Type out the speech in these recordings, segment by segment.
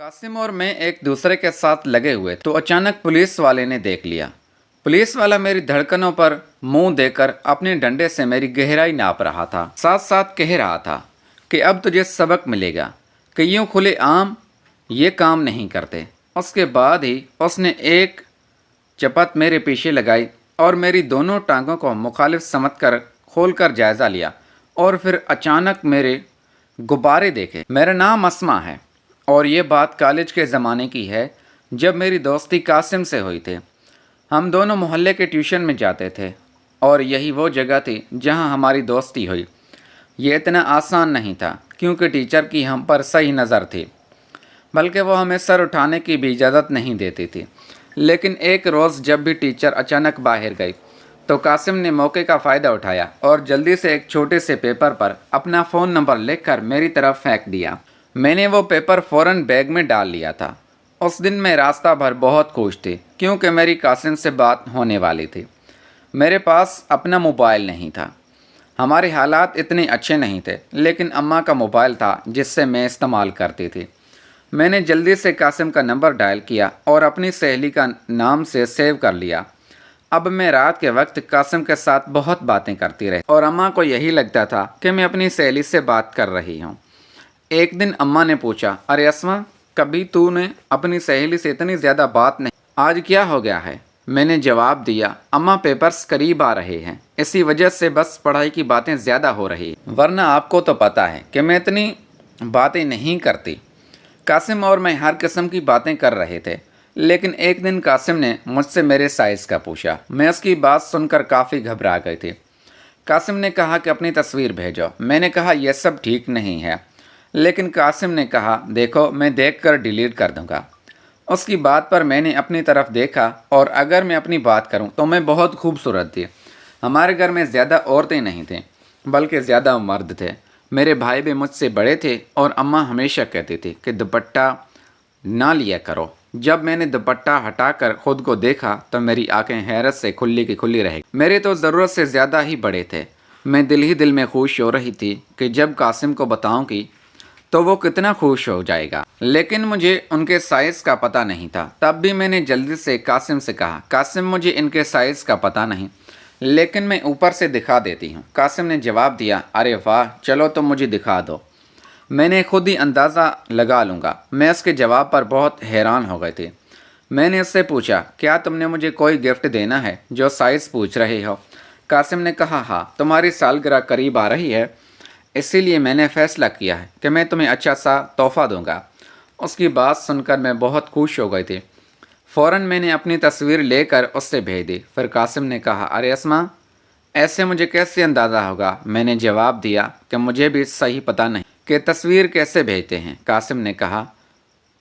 कासिम और मैं एक दूसरे के साथ लगे हुए तो अचानक पुलिस वाले ने देख लिया। पुलिस वाला मेरी धड़कनों पर मुंह देकर अपने डंडे से मेरी गहराई नाप रहा था, साथ साथ कह रहा था कि अब तुझे सबक मिलेगा कि यूं खुले आम ये काम नहीं करते। उसके बाद ही उसने एक चपत मेरे पीछे लगाई और मेरी दोनों टांगों को मुखालिफ समझकर खोलकर जायज़ा लिया और फिर अचानक मेरे गुब्बारे देखे। मेरा नाम अस्मा है और ये बात कॉलेज के ज़माने की है जब मेरी दोस्ती कासिम से हुई थी। हम दोनों मोहल्ले के ट्यूशन में जाते थे और यही वो जगह थी जहां हमारी दोस्ती हुई। ये इतना आसान नहीं था क्योंकि टीचर की हम पर सही नज़र थी, बल्कि वो हमें सर उठाने की भी इजाज़त नहीं देती थी। लेकिन एक रोज़ जब भी टीचर अचानक बाहर गई तो कासिम ने मौके का फ़ायदा उठाया और जल्दी से एक छोटे से पेपर पर अपना फ़ोन नंबर लिखकर मेरी तरफ फेंक दिया। मैंने वो पेपर फ़ौरन बैग में डाल लिया था। उस दिन मैं रास्ता भर बहुत खुश थी क्योंकि मेरी कासिम से बात होने वाली थी। मेरे पास अपना मोबाइल नहीं था, हमारे हालात इतने अच्छे नहीं थे, लेकिन अम्मा का मोबाइल था जिससे मैं इस्तेमाल करती थी। मैंने जल्दी से कासिम का नंबर डायल किया और अपनी सहेली का नाम से सेव कर लिया। अब मैं रात के वक्त कासिम के साथ बहुत बातें करती रही और अम्मा को यही लगता था कि मैं अपनी सहेली से बात कर रही हूँ। एक दिन अम्मा ने पूछा, अरे अस्मा, कभी तूने अपनी सहेली से इतनी ज़्यादा बात नहीं, आज क्या हो गया है? मैंने जवाब दिया, अम्मा पेपर्स करीब आ रहे हैं, इसी वजह से बस पढ़ाई की बातें ज़्यादा हो रही, वरना आपको तो पता है कि मैं इतनी बातें नहीं करती। कासिम और मैं हर किस्म की बातें कर रहे थे, लेकिन एक दिन कासिम ने मुझसे मेरे साइज़ का पूछा। मैं उसकी बात सुनकर काफ़ी घबरा गई थी। कासिम ने कहा कि अपनी तस्वीर भेजो। मैंने कहा यह सब ठीक नहीं है, लेकिन कासिम ने कहा देखो मैं देखकर डिलीट कर दूंगा। उसकी बात पर मैंने अपनी तरफ देखा और अगर मैं अपनी बात करूं तो मैं बहुत खूबसूरत थी। हमारे घर में ज़्यादा औरतें नहीं थीं, बल्कि ज़्यादा मर्द थे। मेरे भाई भी मुझसे बड़े थे और अम्मा हमेशा कहती थी कि दुपट्टा ना लिया करो। जब मैंने दुपट्टा हटाकर खुद को देखा तो मेरी आंखें हैरत से खुली की खुली रह गई। मेरे तो ज़रूरत से ज़्यादा ही बड़े थे। मैं दिल ही दिल में खुश हो रही थी कि जब कासिम को बताऊंगी तो वो कितना खुश हो जाएगा, लेकिन मुझे उनके साइज़ का पता नहीं था। तब भी मैंने जल्दी से कासिम से कहा, कासिम मुझे इनके साइज़ का पता नहीं, लेकिन मैं ऊपर से दिखा देती हूँ। कासिम ने जवाब दिया, अरे वाह, चलो तो मुझे दिखा दो, मैंने खुद ही अंदाज़ा लगा लूँगा। मैं उसके जवाब पर बहुत हैरान हो गई थी। मैंने उससे पूछा, क्या तुमने मुझे कोई गिफ्ट देना है जो साइज़ पूछ रहे हो? कासिम ने कहा, हाँ, तुम्हारी सालगिरह करीब आ रही है, इसीलिए मैंने फ़ैसला किया है कि मैं तुम्हें अच्छा सा तोहफ़ा दूंगा। उसकी बात सुनकर मैं बहुत खुश हो गई थी। फ़ौरन मैंने अपनी तस्वीर लेकर उससे भेज दी। फिर कासिम ने कहा, अरे अस्मा, ऐसे मुझे कैसे अंदाज़ा होगा? मैंने जवाब दिया कि मुझे भी सही पता नहीं कि तस्वीर कैसे भेजते हैं। कासिम ने कहा,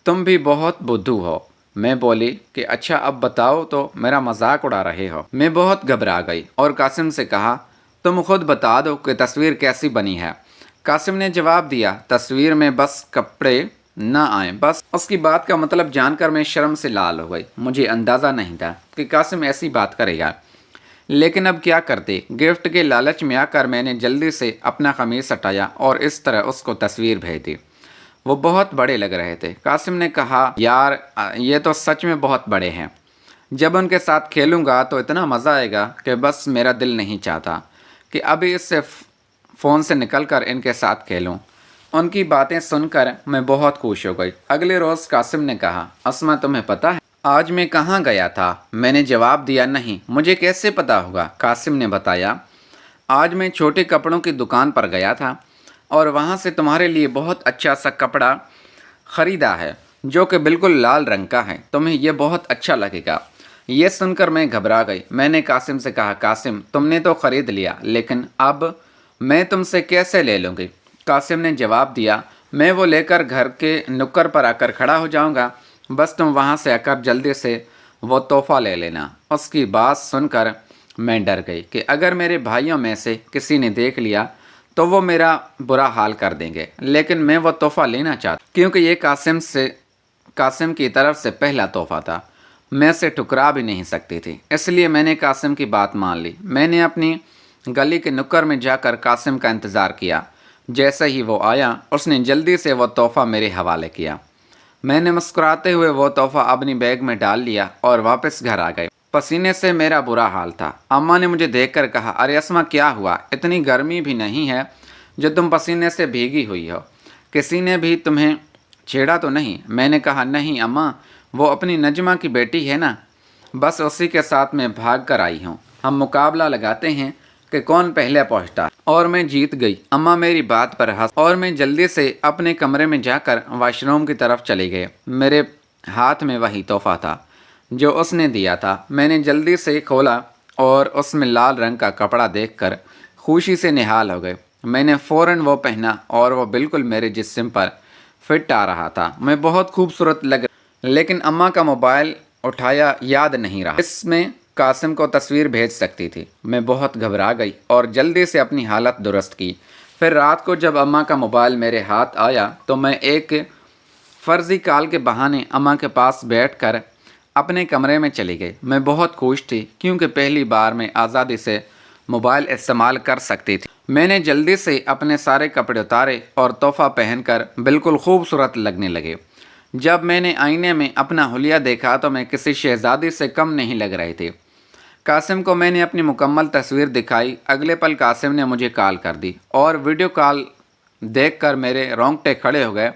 तुम भी बहुत बुद्धू हो। मैं बोली कि अच्छा अब बताओ तो मेरा मजाक उड़ा रहे हो। मैं बहुत घबरा गई और कासिम से कहा, तुम खुद बता दो कि तस्वीर कैसी बनी है। कासिम ने जवाब दिया, तस्वीर में बस कपड़े ना आए बस। उसकी बात का मतलब जानकर मैं शर्म से लाल हो गई। मुझे अंदाज़ा नहीं था कि कासिम ऐसी बात करेगा, लेकिन अब क्या करते। गिफ्ट के लालच में आकर मैंने जल्दी से अपना कमीज़ हटाया और इस तरह उसको तस्वीर भेज दी। वो बहुत बड़े लग रहे थे। कासिम ने कहा, यार ये तो सच में बहुत बड़े हैं, जब उनके साथ खेलूँगा तो इतना मज़ा आएगा कि बस मेरा दिल नहीं चाहता कि अभी इससे फ़ोन से निकलकर इनके साथ खेलूं। उनकी बातें सुनकर मैं बहुत खुश हो गई। अगले रोज़ कासिम ने कहा, अस्मा तुम्हें पता है आज मैं कहाँ गया था? मैंने जवाब दिया, नहीं, मुझे कैसे पता होगा? कासिम ने बताया, आज मैं छोटे कपड़ों की दुकान पर गया था और वहाँ से तुम्हारे लिए बहुत अच्छा सा कपड़ा ख़रीदा है जो कि बिल्कुल लाल रंग का है, तुम्हें यह बहुत अच्छा लगेगा। ये सुनकर मैं घबरा गई। मैंने कासिम से कहा, कासिम तुमने तो ख़रीद लिया, लेकिन अब मैं तुमसे कैसे ले लूँगी? कासिम ने जवाब दिया, मैं वो लेकर घर के नुक्कड़ पर आकर खड़ा हो जाऊँगा, बस तुम वहाँ से आकर जल्दी से वो तोहफ़ा ले लेना। उसकी बात सुनकर मैं डर गई कि अगर मेरे भाइयों में से किसी ने देख लिया तो वो मेरा बुरा हाल कर देंगे, लेकिन मैं वो तोहफ़ा लेना चाहता क्योंकि ये कासिम की तरफ से पहला तोहफ़ा था। मैं उसे ठुकरा भी नहीं सकती थी, इसलिए मैंने कासिम की बात मान ली। मैंने अपनी गली के नुक्कड़ में जाकर कासिम का इंतज़ार किया। जैसे ही वो आया उसने जल्दी से वो तोहफ़ा मेरे हवाले किया। मैंने मुस्कुराते हुए वो तोहफा अपनी बैग में डाल लिया और वापस घर आ गए। पसीने से मेरा बुरा हाल था। अम्मा ने मुझे देखकर कहा, अरे अस्मा क्या हुआ, इतनी गर्मी भी नहीं है जो तुम पसीने से भीगी हुई हो, किसी ने भी तुम्हें छेड़ा तो नहीं? मैंने कहा, नहीं अम्मा, वो अपनी नजमा की बेटी है ना, बस उसी के साथ मैं भाग कर आई हूँ। हम मुकाबला लगाते हैं कि कौन पहले पहुँचता, और मैं जीत गई। अम्मा मेरी बात पर हंस और मैं जल्दी से अपने कमरे में जाकर वॉशरूम की तरफ चले गए। मेरे हाथ में वही तोहफा था जो उसने दिया था। मैंने जल्दी से खोला और उसमें लाल रंग का कपड़ा देखकर खुशी से निहाल हो गए। मैंने फ़ौरन वो पहना और वो बिल्कुल मेरे जिस्म पर फिट आ रहा था। मैं बहुत खूबसूरत लग, लेकिन अम्मा का मोबाइल उठाया याद नहीं रहा, इसमें कासिम को तस्वीर भेज सकती थी। मैं बहुत घबरा गई और जल्दी से अपनी हालत दुरुस्त की। फिर रात को जब अम्मा का मोबाइल मेरे हाथ आया तो मैं एक फ़र्ज़ी कॉल के बहाने अम्मा के पास बैठकर अपने कमरे में चली गई। मैं बहुत खुश थी क्योंकि पहली बार मैं आज़ादी से मोबाइल इस्तेमाल कर सकती थी। मैंने जल्दी से अपने सारे कपड़े उतारे और तोहफ़ा पहनकर बिल्कुल खूबसूरत लगने लगे। जब मैंने आईने में अपना हुलिया देखा तो मैं किसी शहज़ादी से कम नहीं लग रही थी। कासिम को मैंने अपनी मुकम्मल तस्वीर दिखाई। अगले पल कासिम ने मुझे कॉल कर दी और वीडियो कॉल देखकर मेरे रोंगटे खड़े हो गए।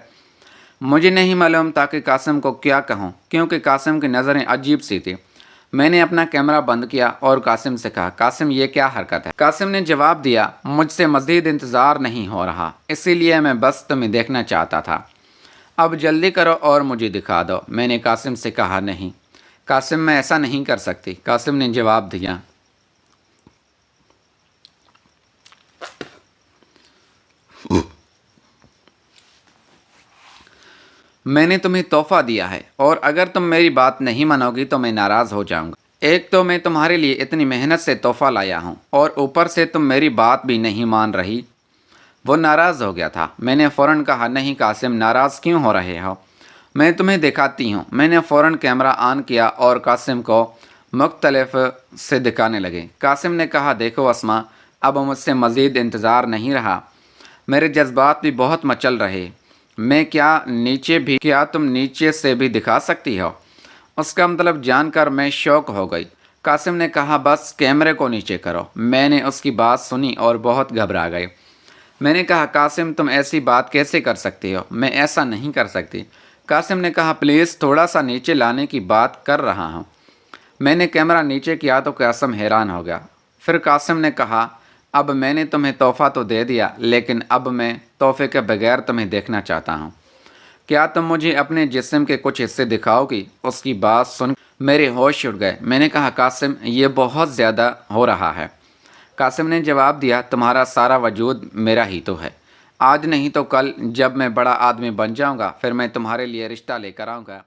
मुझे नहीं मालूम था कि कासिम को क्या कहूँ, क्योंकि कासिम की नज़रें अजीब सी थी। मैंने अपना कैमरा बंद किया और कासिम से कहा, कासिम ये क्या हरकत है? कासिम ने जवाब दिया, मुझसे मज़ीद इंतज़ार नहीं हो रहा, इसीलिए मैं बस तुम्हें देखना चाहता था। अब जल्दी करो और मुझे दिखा दो। मैंने कासिम से कहा, नहीं कासिम, मैं ऐसा नहीं कर सकती। कासिम ने जवाब दिया, मैंने तुम्हें तोहफ़ा दिया है और अगर तुम मेरी बात नहीं मानोगी तो मैं नाराज़ हो जाऊंगा। एक तो मैं तुम्हारे लिए इतनी मेहनत से तोहफ़ा लाया हूँ और ऊपर से तुम मेरी बात भी नहीं मान रही। वो नाराज़ हो गया था। मैंने फ़ौरन कहा, नहीं कासिम, नाराज़ क्यों हो रहे हो, मैं तुम्हें दिखाती हूँ। मैंने फ़ौरन कैमरा ऑन किया और कासिम को मुख्तलिफ से दिखाने लगे। कासिम ने कहा, देखो अस्मा, अब मुझसे मज़ीद इंतज़ार नहीं रहा, मेरे जज्बात भी बहुत मचल रहे। मैं क्या तुम नीचे से भी दिखा सकती हो? उसका मतलब जानकर मैं शौक हो गई। कासिम ने कहा, बस कैमरे को नीचे करो। मैंने उसकी बात सुनी और बहुत घबरा गई। मैंने कहा, कासिम तुम ऐसी बात कैसे कर सकती हो, मैं ऐसा नहीं कर सकती। कासिम ने कहा, प्लीज़ थोड़ा सा नीचे लाने की बात कर रहा हूँ। मैंने कैमरा नीचे किया तो कासिम हैरान हो गया। फिर कासिम ने कहा, अब मैंने तुम्हें तोहफ़ा तो दे दिया, लेकिन अब मैं तोहफ़े के बगैर तुम्हें देखना चाहता हूँ। क्या तुम मुझे अपने जिस्म के कुछ हिस्से दिखाओगी? उसकी बात सुन मेरे होश उड़ गए। मैंने कहा, कासिम ये बहुत ज़्यादा हो रहा है। कासिम ने जवाब दिया, तुम्हारा सारा वजूद मेरा ही तो है। आज नहीं तो कल जब मैं बड़ा आदमी बन जाऊँगा फिर मैं तुम्हारे लिए रिश्ता लेकर आऊँगा।